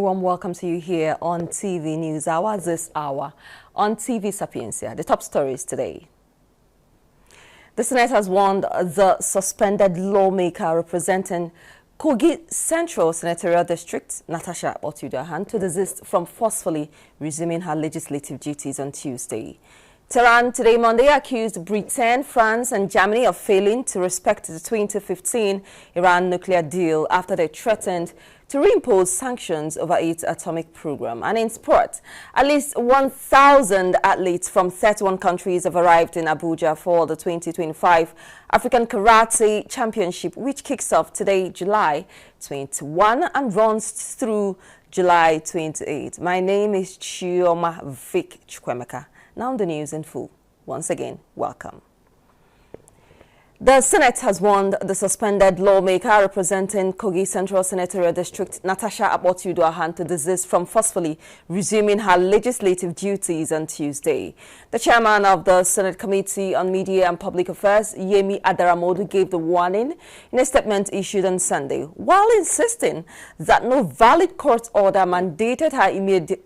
warm welcome to you here on TV News Hour this hour on TV Sapiencia. The top stories today. The Senate has warned the suspended lawmaker representing Kogi Central Senatorial District, Natasha Akpoti-Uduaghan, to desist from forcefully resuming her legislative duties on Tuesday. Tehran today, Monday, accused Britain, France and Germany of failing to respect the 2015 Iran nuclear deal after they threatened to reimpose sanctions over its atomic program. And in sport, at least 1,000 athletes from 31 countries have arrived in Abuja for the 2025 African Karate Championship, which kicks off today, July 21, and runs through July 28. My name is Chioma Vic Chukwemeka. Now the news in full. Once again, welcome. The Senate has warned the suspended lawmaker representing Kogi Central Senatorial District, Natasha Akpoti-Uduaghan, to desist from forcefully resuming her legislative duties on Tuesday. The chairman of the Senate Committee on Media and Public Affairs, Yemi Adaramodu, gave the warning in a statement issued on Sunday, while insisting that no valid court order mandated her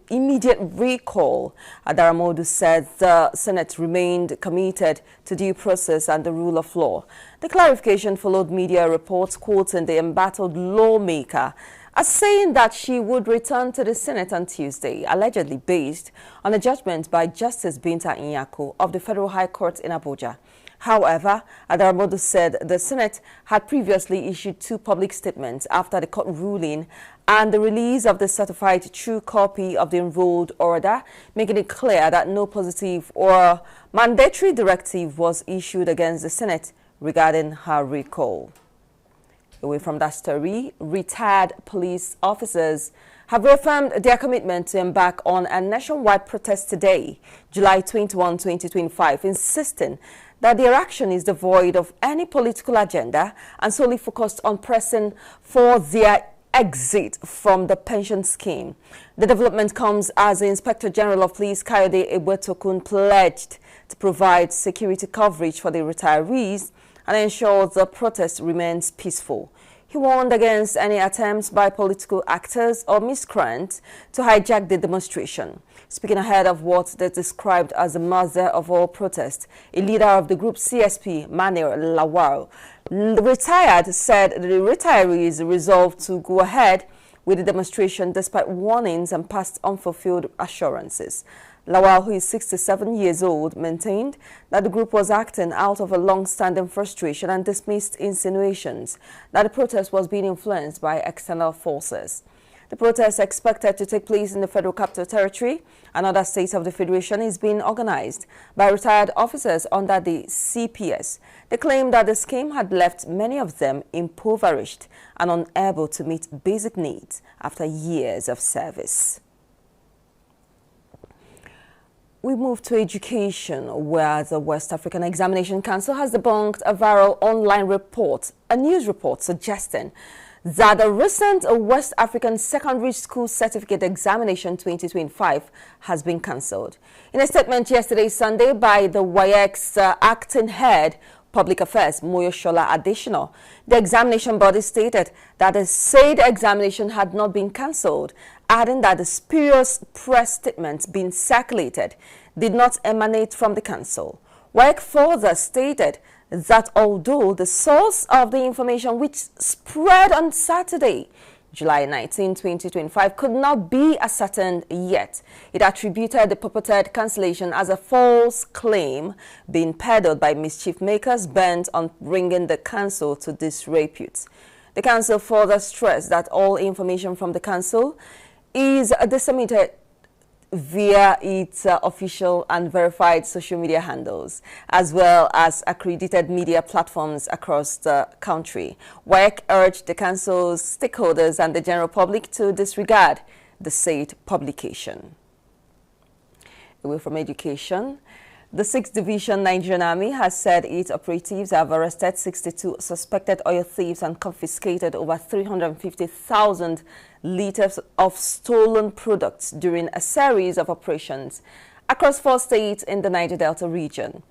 immediate recall. Adaramodu said the Senate remained committed to due process and the rule of law. The clarification followed media reports quoting the embattled lawmaker as saying that she would return to the Senate on Tuesday, allegedly based on a judgment by Justice Binta Nyako of the Federal High Court in Abuja. However, Adaramodu said the Senate had previously issued 2 public statements after the court ruling and the release of the certified true copy of the enrolled order, making it clear that no positive or mandatory directive was issued against the Senate regarding her recall. Away from that story, retired police officers have reaffirmed their commitment to embark on a nationwide protest today, July 21, 2025, insisting that their action is devoid of any political agenda and solely focused on pressing for their exit from the pension scheme. The development comes as the Inspector General of Police, Kayode Egbetokun, pledged to provide security coverage for the retirees and ensure the protest remains peaceful. He warned against any attempts by political actors or miscreants to hijack the demonstration. Speaking ahead of what they described as the mother of all protests, a leader of the group CSP, Manuel Lawal, retired, said the retirees resolved to go ahead with the demonstration despite warnings and past unfulfilled assurances. Lawal, who is 67 years old, maintained that the group was acting out of a long-standing frustration and dismissed insinuations that the protest was being influenced by external forces. The protest, expected to take place in the Federal Capital Territory and other states of the Federation, is being organized by retired officers under the CPS. They claim that the scheme had left many of them impoverished and unable to meet basic needs after years of service. We move to education, where the West African Examination Council has debunked a viral online report, a news report suggesting that the recent West African Secondary School Certificate Examination 2025 has been cancelled. In a statement yesterday, Sunday, by the WAEC's acting head, Public Affairs, Moyoshola Additional, the examination body stated that the said examination had not been cancelled, adding that the spurious press statements being circulated did not emanate from the council. WAEC further stated that although the source of the information which spread on Saturday, July 19, 2025, could not be ascertained yet, it attributed the purported cancellation as a false claim being peddled by mischief makers bent on bringing the council to disrepute. The council further stressed that all information from the council is disseminated via its official and verified social media handles, as well as accredited media platforms across the country. WAEC urged the council's stakeholders and the general public to disregard the said publication. Away from education, the 6th Division Nigerian Army has said its operatives have arrested 62 suspected oil thieves and confiscated over 350,000 liters of stolen products during a series of operations across 4 states in the Niger Delta region.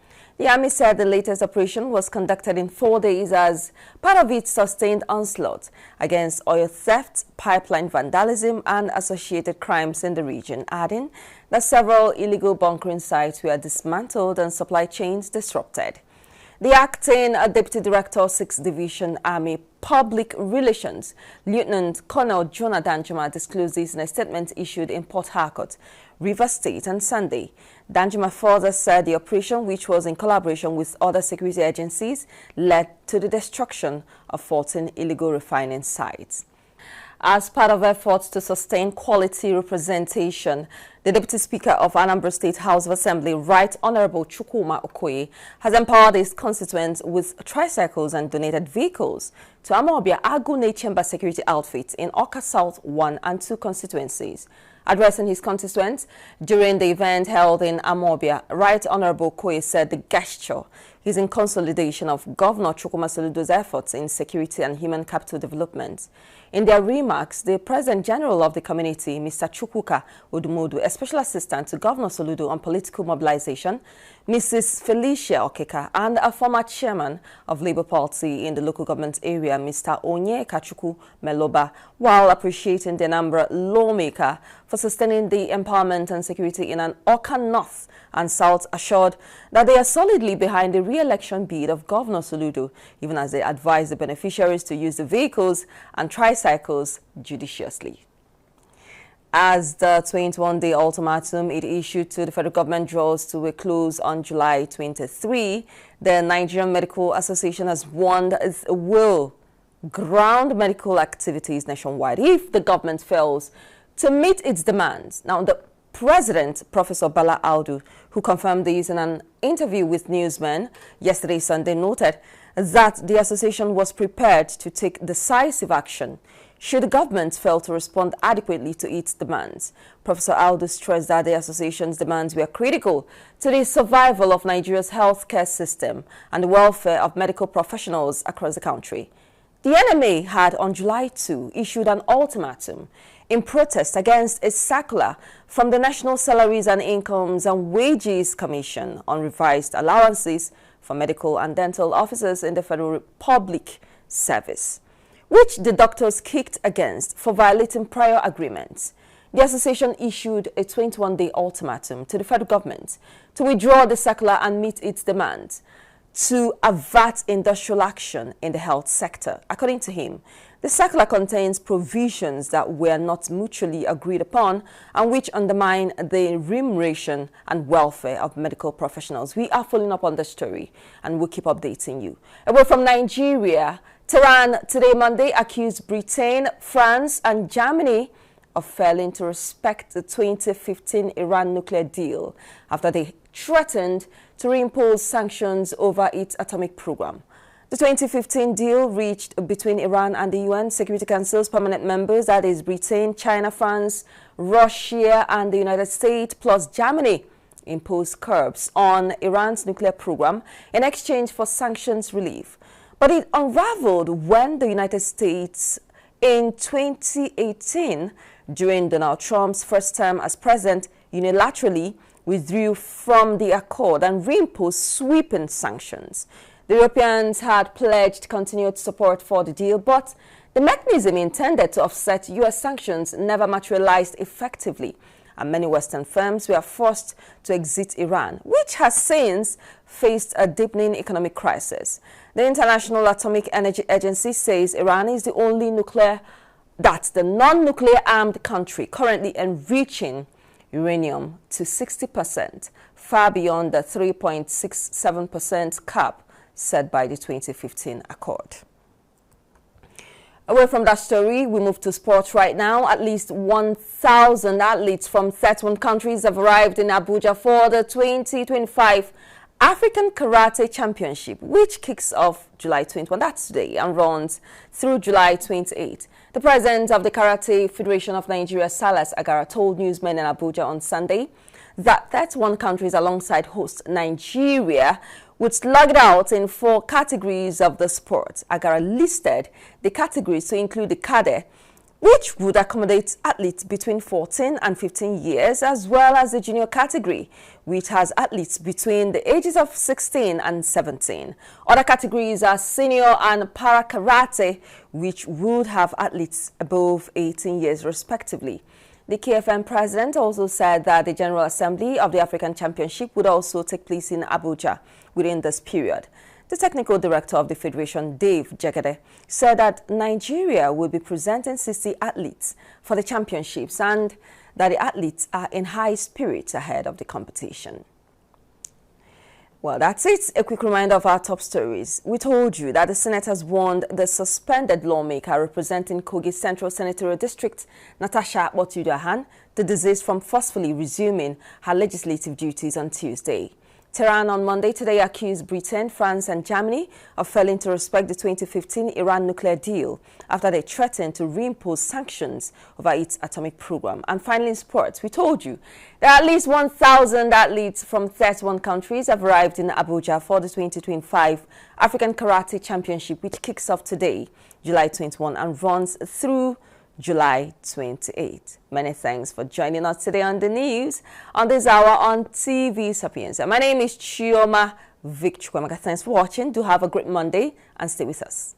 The army said the latest operation was conducted in 4 days as part of its sustained onslaught against oil theft, pipeline vandalism and associated crimes in the region, adding that several illegal bunkering sites were dismantled and supply chains disrupted. The acting Deputy Director, 6th Division Army Public Relations, Lieutenant Colonel Jonathan Danjuma, disclosed this in a statement issued in Port Harcourt, Rivers State on Sunday. Danjuma further said the operation, which was in collaboration with other security agencies, led to the destruction of 14 illegal refining sites. As part of efforts to sustain quality representation, the Deputy Speaker of Anambra State House of Assembly, Right Honorable Chukwuma Okoye, has empowered his constituents with tricycles and donated vehicles to Amobia Agune Chamber Security Outfit in Oka South 1 and 2 constituencies. Addressing his constituents during the event held in Amobia, Right Honorable Okoye said the gesture is in consolidation of Governor Chukwuma Soludo's efforts in security and human capital development. In their remarks, the President General of the community, Mr. Chukwuka Odumodu, a Special Assistant to Governor Soludo on Political Mobilization, Mrs. Felicia Okeka, and a former chairman of Labour Party in the local government area, Mr. Onye Kachuku Meloba, while appreciating the Anambra lawmaker for sustaining the empowerment and security in an Oka North and South, assured that they are solidly behind the re-election bid of Governor Soludo, even as they advise the beneficiaries to use the vehicles and tricycles judiciously. As the 21-day ultimatum it issued to the federal government draws to a close on July 23, the Nigerian Medical Association has warned it will ground medical activities nationwide if the government fails to meet its demands. Now, the President, Professor Bala Audu, who confirmed this in an interview with newsmen yesterday Sunday, noted that the association was prepared to take decisive action should the government fail to respond adequately to its demands. Professor Audu stressed that the association's demands were critical to the survival of Nigeria's healthcare system and the welfare of medical professionals across the country. The NMA had on July 2 issued an ultimatum in protest against a circular from the National Salaries and Incomes and Wages Commission on revised allowances for medical and dental officers in the Federal Public Service, which the doctors kicked against for violating prior agreements. The association issued a 21-day ultimatum to the federal government to withdraw the circular and meet its demands to avert industrial action in the health sector. According to him, the circular contains provisions that were not mutually agreed upon and which undermine the remuneration and welfare of medical professionals. We are following up on the story and we'll keep updating you. Away from Nigeria, Tehran today, Monday, accused Britain, France and Germany of failing to respect the 2015 Iran nuclear deal after they threatened to reimpose sanctions over its atomic program. The 2015 deal reached between Iran and the UN Security Council's permanent members, that is Britain, China, France, Russia and the United States, plus Germany, imposed curbs on Iran's nuclear program in exchange for sanctions relief. But it unraveled when the United States in 2018, during Donald Trump's first term as president, unilaterally withdrew from the accord and reimposed sweeping sanctions. The Europeans had pledged continued support for the deal, but the mechanism intended to offset U.S. sanctions never materialized effectively, and many Western firms were forced to exit Iran, which has since faced a deepening economic crisis. The International Atomic Energy Agency says Iran is the only non-nuclear armed country currently enriching uranium to 60%, far beyond the 3.67% cap set by the 2015 accord. Away from that story, we move to sports right now. At least 1,000 athletes from 31 countries have arrived in Abuja for the 2025 African Karate Championship, which kicks off July 21, that's today, and runs through July 28. The president of the Karate Federation of Nigeria, Salas Agara, told newsmen in Abuja on Sunday that 31 countries alongside host Nigeria would slug it out in 4 categories of the sport. Agara listed the categories to include the Kade, which would accommodate athletes between 14 and 15 years, as well as the junior category, which has athletes between the ages of 16 and 17. Other categories are senior and para karate, which would have athletes above 18 years respectively. The KFM president also said that the General Assembly of the African Championship would also take place in Abuja within this period. The technical director of the Federation, Dave Jegede, said that Nigeria will be presenting 60 athletes for the championships and that the athletes are in high spirits ahead of the competition. Well, that's it. A quick reminder of our top stories. We told you that the Senate has warned the suspended lawmaker representing Kogi Central Senatorial District, Natasha Akpoti-Uduaghan, to desist from forcefully resuming her legislative duties on Tuesday. Tehran on Monday today accused Britain, France and Germany of failing to respect the 2015 Iran nuclear deal after they threatened to reimpose sanctions over its atomic program. And finally in sports, we told you that at least 1,000 athletes from 31 countries have arrived in Abuja for the 2025 African Karate Championship, which kicks off today, July 21, and runs through July 28. Many thanks for joining us today on the news on this hour on TV Sapienza. My name is Chioma Victor. Thanks for watching. Do have a great Monday and stay with us.